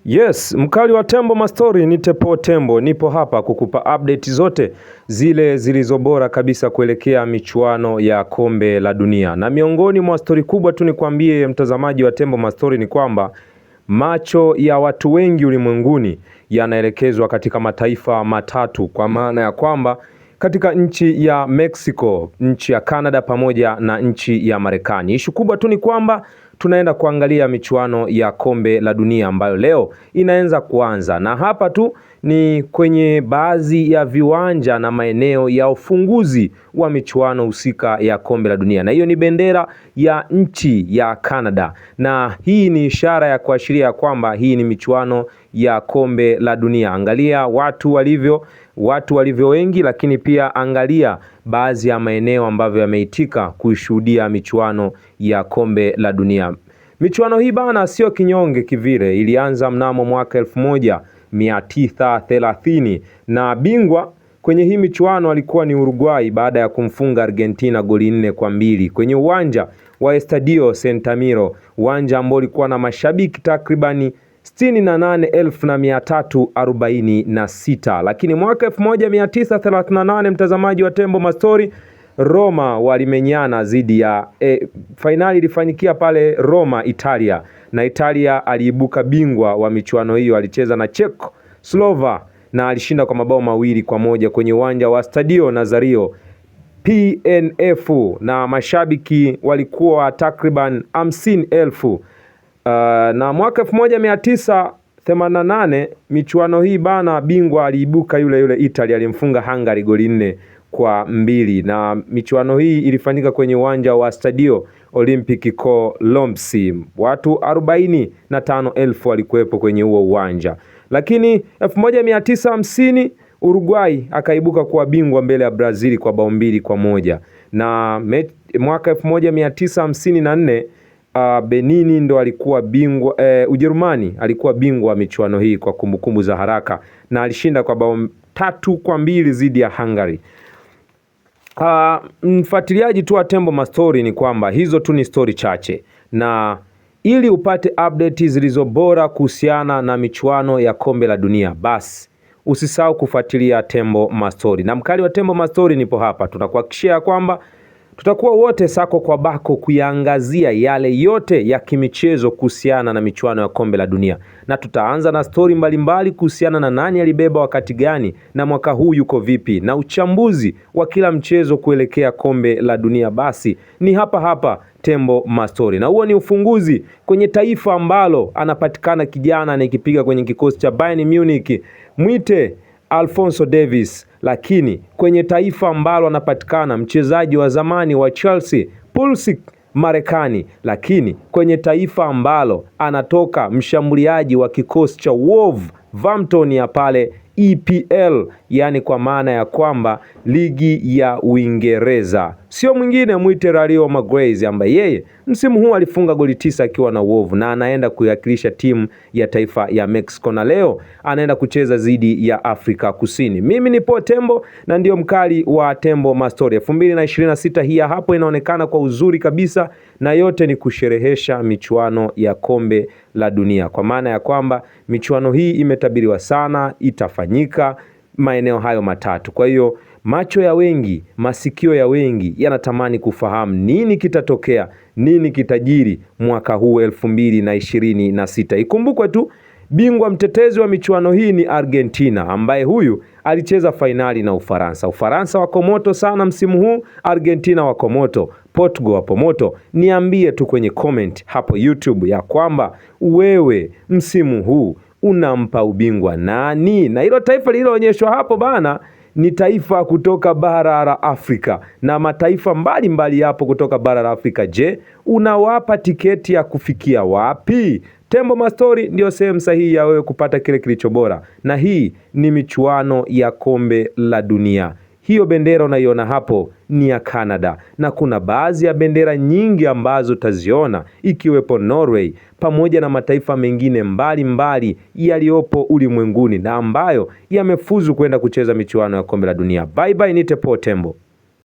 Yes, mkali wa Tembo Mastori ni Tepo Tembo. Nipo hapa kukupa update zote zile zilizobora kabisa kuelekea michuano ya kombe la dunia. Na miongoni mwa stori kubwa tu nikwambie mtazamaji wa Tembo Mastori ni kwamba macho ya watu wengi ulimwenguni yanaelekezwa katika mataifa matatu, kwa maana ya kwamba katika nchi ya Mexico, nchi ya Canada pamoja na nchi ya Marekani. Ishu kubwa tu ni kwamba tunaenda kuangalia michuano ya kombe la dunia ambayo leo inaanza kuanza, na hapa tu ni kwenye baadhi ya viwanja na maeneo ya ufunguzi wa michuano husika ya kombe la dunia, na hiyo ni bendera ya nchi ya Canada, na hii ni ishara ya kuashiria kwamba hii ni michuano ya kombe la dunia. Angalia watu walivyo wengi, lakini pia angalia baadhi ya maeneo ambavyo yameitika kuishuhudia michuano ya kombe la dunia. Michuano hii bana sio kinyonge kivile, ilianza mnamo mwaka 1930 na bingwa kwenye hii michuano alikuwa ni Uruguay baada ya kumfunga Argentina goli 4-2 kwenye uwanja wa Estadio Centamiro, uwanja ambao ulikuwa na mashabiki takribani 68,346. Lakini mwaka 1938 mtazamaji wa Tembo Mastori, Roma walimenyana dhidi ya finali ilifanyikia pale Roma, Italia, na Italia aliibuka bingwa wa michuano hiyo. Alicheza na Czechoslovakia na alishinda kwa mabao 2-1 kwenye uwanja wa Stadio Nazario PNF, na mashabiki walikuwa takriban 50,000. Na mwaka 1988 michuano hii bana, bingwa aliibuka yule Italia, alimfunga Hungary goli 4-2, na michuano hii ilifanyika kwenye uwanja wa Stadio Olimpic Kolomzi. Watu 45,000 walikuwepo kwenye huo uwanja. Lakini 1950 Uruguay akaibuka kuwa bingwa mbele ya Brazil kwa bao 2-1, na mwaka 1954 Benini ndo alikuwa bingwa, Ujerumani alikuwa bingwa wa michuano hii kwa kumbukumbu za haraka, na alishinda kwa bao 3-2 dhidi ya Hungary. Mfuatiliaji tu wa Tembo Mastori ni kwamba hizo tu ni story chache, na ili upate update zilizobora kuhusiana na michuano ya kombe la dunia, basi usisahau kufuatilia Tembo Mastori. Na mkali wa Tembo Mastori nipo hapa, tunakuhakikishia kwamba tutakuwa wote sako kwa bako kuyaangazia yale yote ya kimichezo kuhusiana na michuano ya kombe la dunia, na tutaanza na stori mbalimbali kuhusiana na nani alibeba wakati gani na mwaka huu yuko vipi, na uchambuzi wa kila mchezo kuelekea kombe la dunia. Basi ni hapa Tembo Mastori, na huo ni ufunguzi kwenye taifa ambalo anapatikana kijana anayekipiga kwenye kikosi cha Bayern Munich, mwite Alphonso Davies, lakini kwenye taifa ambalo anapatikana mchezaji wa zamani wa Chelsea Pulisic Marekani, lakini kwenye taifa ambalo anatoka mshambuliaji wa kikosi cha Wolverhampton ya pale EPL, yani kwa maana ya kwamba ligi ya Uingereza, sio mwingine mwite Mario Magalhaes, ambaye yeye msimu huu alifunga goli 9 akiwa na Wolves, na anaenda kuwakilisha timu ya taifa ya Mexico, na leo anaenda kucheza dhidi ya Afrika Kusini. Mimi ni Po Tembo na ndio mkali wa Tembo Mastori. 2026 hii hapo inaonekana kwa uzuri kabisa, na yote ni kusherehesha michuano ya kombe la dunia, kwa maana ya kwamba michuano hii imetabiriwa sana itafanyika maeneo hayo matatu. Kwa hiyo macho ya wengi, masikio ya wengi yanatamani kufahamu nini kitatokea, nini kitajiri mwaka huu 2026. Ikumbukwe tu bingwa mtetezi wa michuano hii ni Argentina, ambaye huyu alicheza fainali na Ufaransa. Ufaransa wako moto sana msimu huu, Argentina wako moto, Portugal wapo moto. Niambie tu kwenye comment hapo YouTube ya kwamba wewe msimu huu unampa ubingwa nani? Na hilo taifa lililoonyeshwa hapo bana ni taifa kutoka bara la Afrika, na mataifa mbalimbali yapo kutoka bara la Afrika. Je, unawapa tiketi ya kufikia wapi? Tembo Mastori ndio sehemu sahihi ya wewe kupata kile kilicho bora, na hii ni michuano ya kombe la dunia. Hiyo bendera unaiona hapo ni ya Canada, na kuna baadhi ya bendera nyingi ambazo utaziona ikiwepo Norway pamoja na mataifa mengine mbalimbali yaliyopo ulimwenguni na ambayo yamefuzu kwenda kucheza michuano ya kombe la dunia. Bye bye, ni Tepo Tembo.